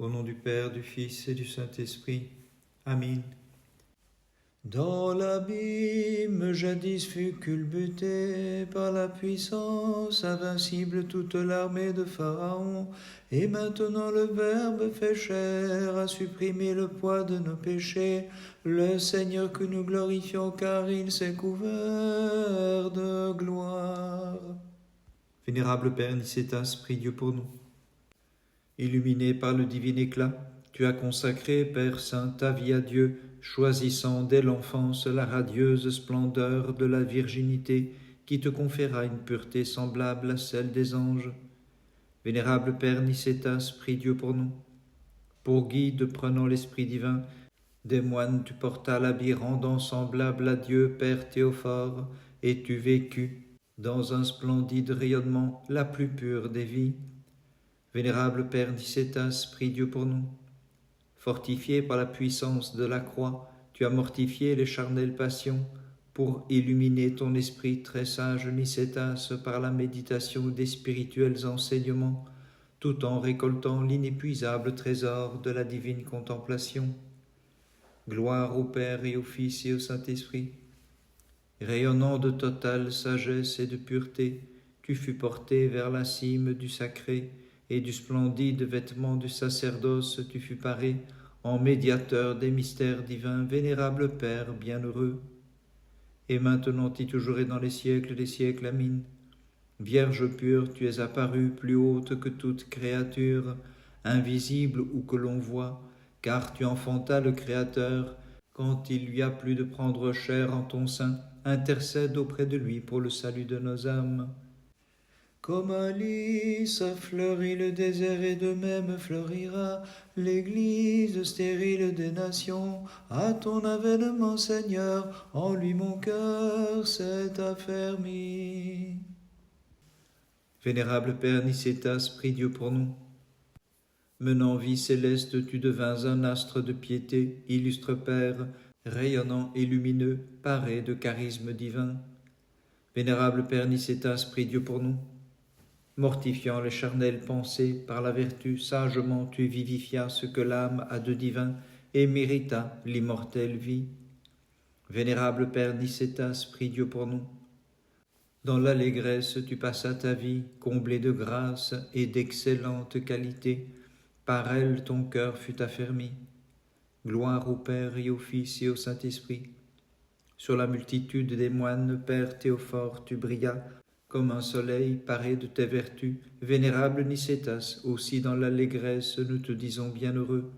Au nom du Père, du Fils et du Saint-Esprit. Amen. Dans l'abîme jadis fut culbutée par la puissance invincible toute l'armée de Pharaon, et maintenant le Verbe fait chair a supprimé le poids de nos péchés, le Seigneur que nous glorifions car il s'est couvert de gloire. Vénérable Père Nicétas, prie Dieu pour nous. Illuminé par le divin éclat, tu as consacré, Père Saint, ta vie à Dieu, choisissant dès l'enfance la radieuse splendeur de la virginité qui te conféra une pureté semblable à celle des anges. Vénérable Père Nicétas, prie Dieu pour nous. Pour guide, prenant l'Esprit divin, des moines tu portas l'habit rendant semblable à Dieu, Père Théophore, et tu vécus dans un splendide rayonnement, la plus pure des vies. Vénérable Père Nicétas, prie Dieu pour nous. Fortifié par la puissance de la croix, tu as mortifié les charnelles passions pour illuminer ton esprit très sage Nicétas par la méditation des spirituels enseignements, tout en récoltant l'inépuisable trésor de la divine contemplation. Gloire au Père et au Fils et au Saint-Esprit. Rayonnant de totale sagesse et de pureté, tu fus porté vers la cime du sacré, et du splendide vêtement du sacerdoce tu fus paré, en médiateur des mystères divins, vénérable Père bienheureux. Et maintenant et toujours et dans les siècles des siècles, Amen. Vierge pure, tu es apparue plus haute que toute créature, invisible ou que l'on voit, car tu enfantas le Créateur, quand il lui a plu de prendre chair en ton sein, intercède auprès de lui pour le salut de nos âmes. Comme un lys fleurit le désert et de même fleurira l'Église stérile des nations. À ton avènement, Seigneur, en lui mon cœur s'est affermi. Vénérable Père Nicétas, prie Dieu pour nous. Menant vie céleste, tu devins un astre de piété, illustre Père, rayonnant et lumineux, paré de charisme divin. Vénérable Père Nicétas, prie Dieu pour nous. Mortifiant les charnelles pensées, par la vertu sagement tu vivifias ce que l'âme a de divin et mérita l'immortelle vie. Vénérable Père Nicétas, prie Dieu pour nous. Dans l'allégresse tu passas ta vie, comblée de grâce et d'excellentes qualités, par elle ton cœur fut affermi. Gloire au Père et au Fils et au Saint-Esprit. Sur la multitude des moines, Père Théophore, tu brillas, comme un soleil paré de tes vertus, vénérable Nicétas, aussi dans l'allégresse nous te disons bienheureux.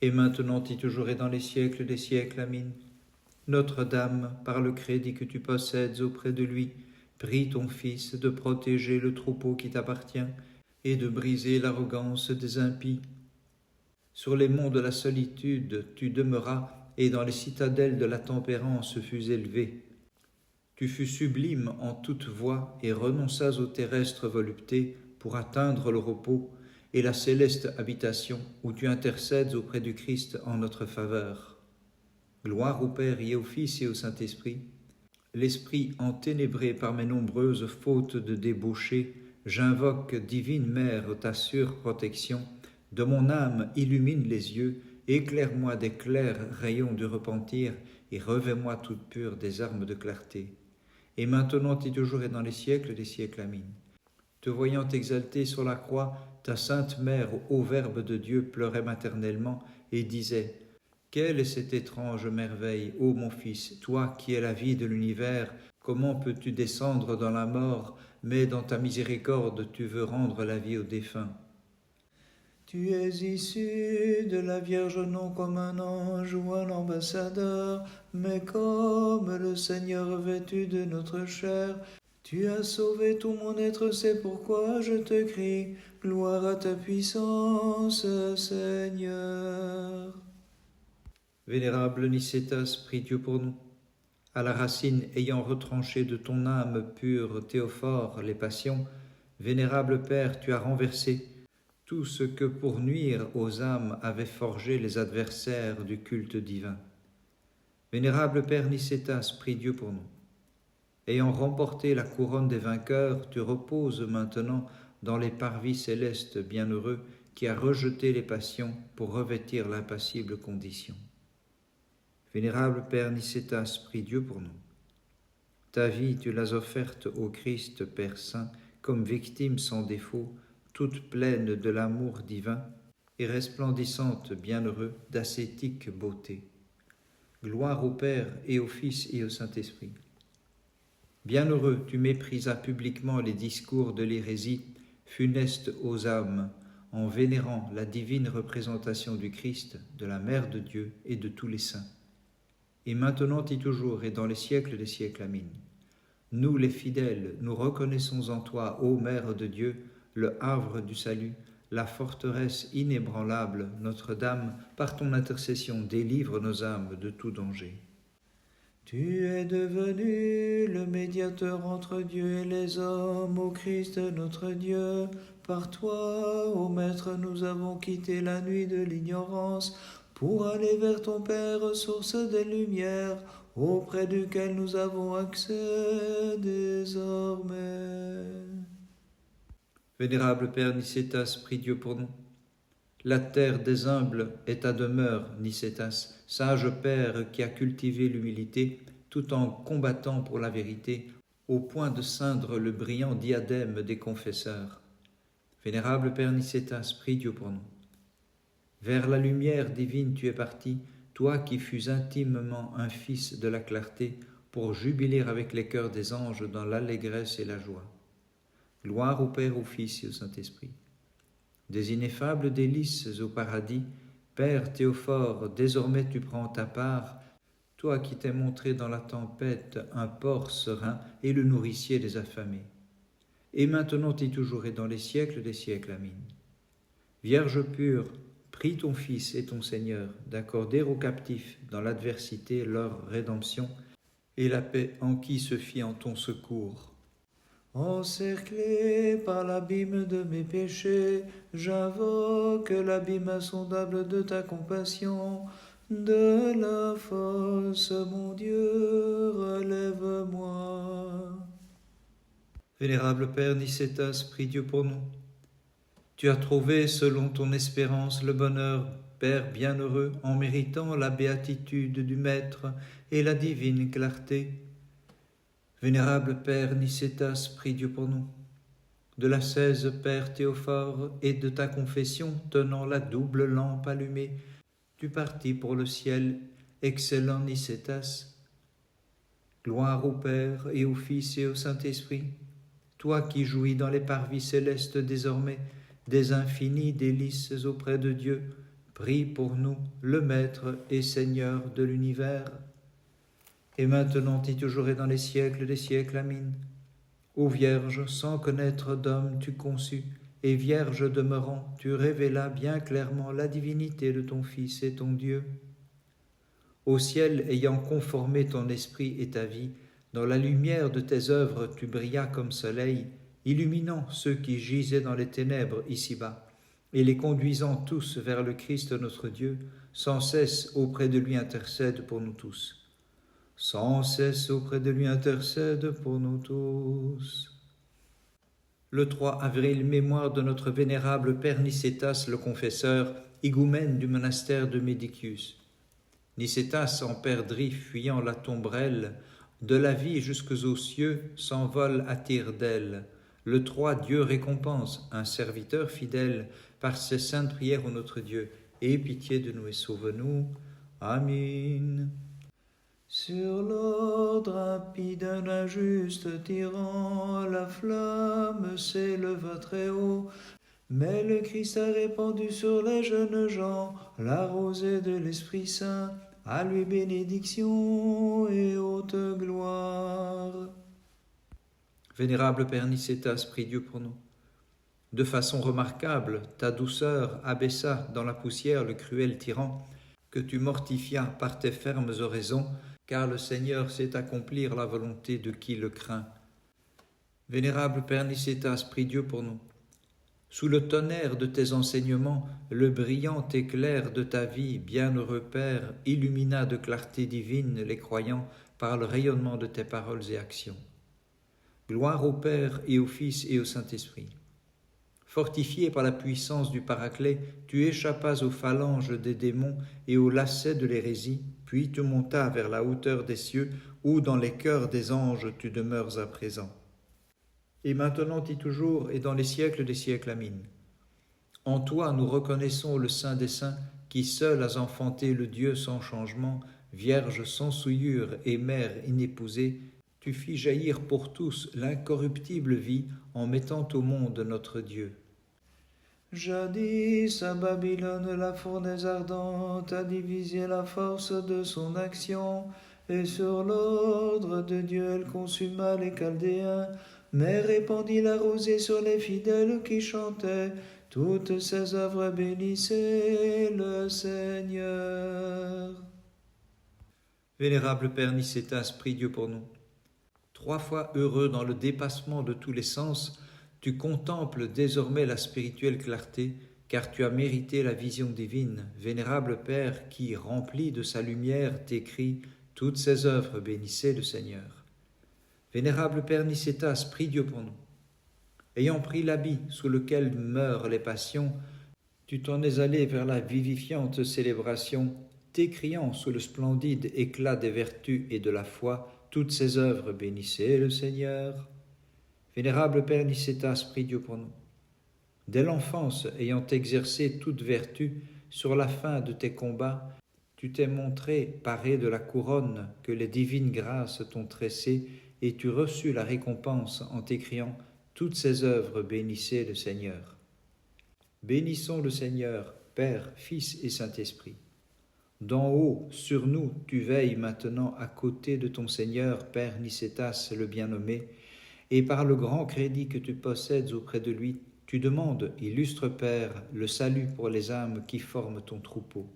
Et maintenant et toujours et dans les siècles des siècles, Amen. Notre-Dame, par le crédit que tu possèdes auprès de lui, prie ton Fils de protéger le troupeau qui t'appartient et de briser l'arrogance des impies. Sur les monts de la solitude tu demeuras, et dans les citadelles de la tempérance fus élevé. Tu fus sublime en toute voie et renonças aux terrestres voluptés pour atteindre le repos et la céleste habitation où tu intercèdes auprès du Christ en notre faveur. Gloire au Père et au Fils et au Saint-Esprit. L'esprit enténébré par mes nombreuses fautes de débauché, j'invoque, divine Mère, ta sûre protection. De mon âme illumine les yeux, éclaire-moi des clairs rayons du repentir et revêt-moi toute pure des armes de clarté. Et maintenant et toujours et dans les siècles des siècles, Amen. Te voyant exalté sur la croix, ta sainte mère, ô Verbe de Dieu, pleurait maternellement et disait « Quelle est cette étrange merveille, ô mon Fils, toi qui es la vie de l'univers, comment peux-tu descendre dans la mort, mais dans ta miséricorde tu veux rendre la vie aux défunts ?» Tu es issu de la Vierge non comme un ange ou un ambassadeur, mais comme le Seigneur vêtu de notre chair. Tu as sauvé tout mon être, c'est pourquoi je te crie. Gloire à ta puissance, Seigneur. Vénérable Nicétas, prie Dieu pour nous. À la racine ayant retranché de ton âme pure, Théophore, les passions, vénérable Père, tu as renversé tout ce que pour nuire aux âmes avaient forgé les adversaires du culte divin. Vénérable Père Nicétas, prie Dieu pour nous. Ayant remporté la couronne des vainqueurs, tu reposes maintenant dans les parvis célestes bienheureux qui a rejeté les passions pour revêtir l'impassible condition. Vénérable Père Nicétas, prie Dieu pour nous. Ta vie, tu l'as offerte au Christ, Père Saint, comme victime sans défaut, toute pleine de l'amour divin et resplendissante, bienheureux, d'ascétique beauté. Gloire au Père et au Fils et au Saint-Esprit. Bienheureux, tu méprisas publiquement les discours de l'hérésie, funeste aux âmes, en vénérant la divine représentation du Christ, de la Mère de Dieu et de tous les saints. Et maintenant et toujours et dans les siècles des siècles. Amen. Nous les fidèles, nous reconnaissons en toi, ô Mère de Dieu, le havre du salut, la forteresse inébranlable, Notre-Dame, par ton intercession, délivre nos âmes de tout danger. Tu es devenu le médiateur entre Dieu et les hommes, ô Christ notre Dieu. Par toi, ô Maître, nous avons quitté la nuit de l'ignorance pour aller vers ton Père, source des lumières, auprès duquel nous avons accès désormais. Vénérable Père Nicétas, prie Dieu pour nous. La terre des humbles est ta demeure, Nicétas, sage Père qui a cultivé l'humilité tout en combattant pour la vérité, au point de ceindre le brillant diadème des confesseurs. Vénérable Père Nicétas, prie Dieu pour nous. Vers la lumière divine tu es parti, toi qui fus intimement un fils de la clarté, pour jubiler avec les cœurs des anges dans l'allégresse et la joie. Gloire au Père, au Fils et au Saint-Esprit. Des ineffables délices au paradis, Père Théophore, désormais tu prends ta part, toi qui t'es montré dans la tempête un port serein et le nourricier des affamés. Et maintenant et toujours et dans les siècles des siècles. Amen. Vierge pure, prie ton Fils et ton Seigneur d'accorder aux captifs dans l'adversité leur rédemption et la paix en qui se fie en ton secours. Encerclé par l'abîme de mes péchés, j'invoque l'abîme insondable de ta compassion. De la fosse, mon Dieu, relève-moi. Vénérable Père Nicétas, prie Dieu pour nous. Tu as trouvé, selon ton espérance, le bonheur, Père bienheureux, en méritant la béatitude du Maître et la divine clarté. Vénérable Père Nicétas, prie Dieu pour nous. De l'ascèse, Père Théophore, et de ta confession, tenant la double lampe allumée, tu partis pour le ciel, excellent Nicétas. Gloire au Père et au Fils et au Saint-Esprit, toi qui jouis dans les parvis célestes désormais, des infinis délices auprès de Dieu, prie pour nous, le Maître et Seigneur de l'univers. Et maintenant et toujours et dans les siècles des siècles. Amen. Ô Vierge, sans connaître d'homme tu conçus, et Vierge demeurant, tu révélas bien clairement la divinité de ton Fils et ton Dieu. Au ciel, ayant conformé ton esprit et ta vie, dans la lumière de tes œuvres tu brillas comme soleil, illuminant ceux qui gisaient dans les ténèbres ici-bas, et les conduisant tous vers le Christ notre Dieu, sans cesse auprès de lui intercède pour nous tous. Sans cesse auprès de lui intercède pour nous tous. Le 3 avril, mémoire de notre vénérable Père Nicétas le confesseur, higoumène du monastère de Médicius. Nicétas, en perdrix fuyant la tomberelle, de la vie jusqu'aux cieux, s'envole à tire d'aile. Le 3, Dieu récompense un serviteur fidèle par ses saintes prières au notre Dieu. Aie pitié de nous et sauve-nous. Amen. Sur l'ordre impie d'un injuste tyran, la flamme s'éleva très haut, mais le Christ a répandu sur les jeunes gens la rosée de l'Esprit Saint. À lui bénédiction et haute gloire. Vénérable Père Nicétas, prie Dieu pour nous. De façon remarquable, ta douceur abaissa dans la poussière le cruel tyran, que tu mortifias par tes fermes oraisons, car le Seigneur sait accomplir la volonté de qui le craint. Vénérable Père Nicétas, prie Dieu pour nous. Sous le tonnerre de tes enseignements, le brillant éclair de ta vie, bienheureux Père, illumina de clarté divine les croyants par le rayonnement de tes paroles et actions. Gloire au Père et au Fils et au Saint-Esprit. Fortifié par la puissance du Paraclet, tu échappas aux phalanges des démons et aux lacets de l'hérésie, puis tu montas vers la hauteur des cieux, où dans les cœurs des anges tu demeures à présent. Et maintenant et toujours, et dans les siècles des siècles, Amin. En toi nous reconnaissons le Saint des Saints, qui seul has enfanté le Dieu sans changement, Vierge sans souillure et mère inépousée, tu fis jaillir pour tous l'incorruptible vie en mettant au monde notre Dieu. Jadis à Babylone la fournaise ardente a divisé la force de son action, et sur l'ordre de Dieu elle consuma les Chaldéens, mais répandit la rosée sur les fidèles qui chantaient. Toutes ses œuvres bénissaient le Seigneur. Vénérable Père Nicétas, prie Dieu pour nous. 3 fois heureux dans le dépassement de tous les sens, tu contemples désormais la spirituelle clarté, car tu as mérité la vision divine. Vénérable Père, qui, rempli de sa lumière, t'écrit « Toutes ses œuvres bénissaient le Seigneur ». Vénérable Père Nicétas, prie Dieu pour nous. Ayant pris l'habit sous lequel meurent les passions, tu t'en es allé vers la vivifiante célébration, t'écriant sous le splendide éclat des vertus et de la foi, toutes ses œuvres bénissaient le Seigneur. Vénérable Père Nicétas, prie Dieu pour nous. Dès l'enfance, ayant exercé toute vertu, sur la fin de tes combats, tu t'es montré paré de la couronne que les divines grâces t'ont tressée, et tu reçus la récompense en t'écriant « Toutes ses œuvres bénissaient le Seigneur ». Bénissons le Seigneur, Père, Fils et Saint-Esprit. D'en haut, sur nous, tu veilles maintenant à côté de ton Seigneur, Père Nicétas le bien-nommé, et par le grand crédit que tu possèdes auprès de lui, tu demandes, illustre Père, le salut pour les âmes qui forment ton troupeau.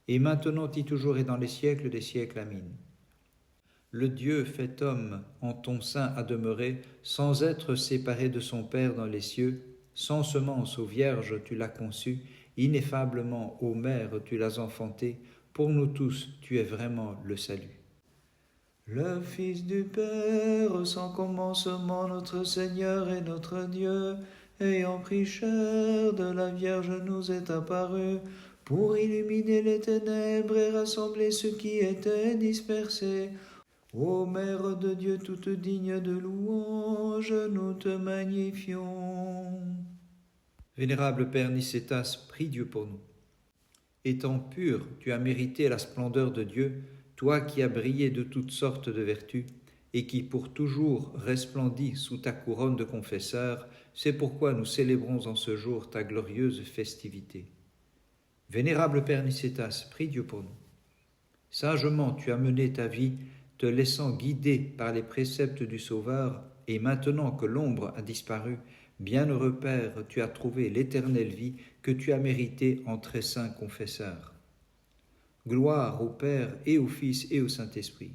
Et maintenant et toujours et dans les siècles des siècles, Amin. Le Dieu fait homme en ton sein a demeuré, sans être séparé de son Père dans les cieux, sans semence, ô Vierge, tu l'as conçu, ineffablement, ô Mère, tu l'as enfanté, pour nous tous, tu es vraiment le salut. Le Fils du Père, sans commencement, notre Seigneur et notre Dieu, ayant pris chair de la Vierge, nous est apparu, pour illuminer les ténèbres et rassembler ceux qui étaient dispersés. Ô Mère de Dieu, toute digne de louange, nous te magnifions. Vénérable Père Nicétas, prie Dieu pour nous. Étant pur, tu as mérité la splendeur de Dieu, toi qui as brillé de toutes sortes de vertus, et qui pour toujours resplendis sous ta couronne de confesseur, c'est pourquoi nous célébrons en ce jour ta glorieuse festivité. Vénérable Père Nicétas, prie Dieu pour nous. Sagement tu as mené ta vie, te laissant guider par les préceptes du Sauveur, et maintenant que l'ombre a disparu, bienheureux Père, tu as trouvé l'éternelle vie que tu as méritée en très saint confesseur. Gloire au Père et au Fils et au Saint-Esprit.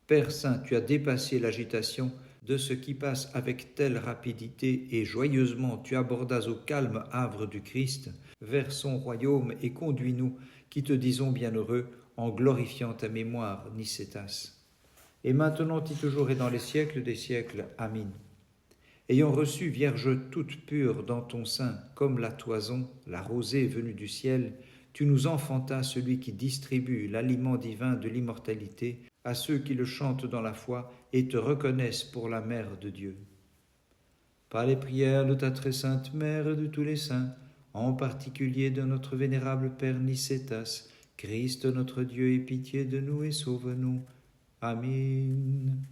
Père Saint, tu as dépassé l'agitation de ce qui passe avec telle rapidité et joyeusement tu abordas au calme havre du Christ vers son royaume et conduis-nous, qui te disons bienheureux, en glorifiant ta mémoire, Nicétas. Et maintenant et toujours et dans les siècles des siècles. Amin. Ayant reçu, Vierge toute pure dans ton sein, comme la toison, la rosée venue du ciel, tu nous enfantas celui qui distribue l'aliment divin de l'immortalité à ceux qui le chantent dans la foi et te reconnaissent pour la Mère de Dieu. Par les prières de ta très sainte Mère et de tous les saints, en particulier de notre vénérable Père Nicétas, Christ notre Dieu, aie pitié de nous et sauve-nous. Amen.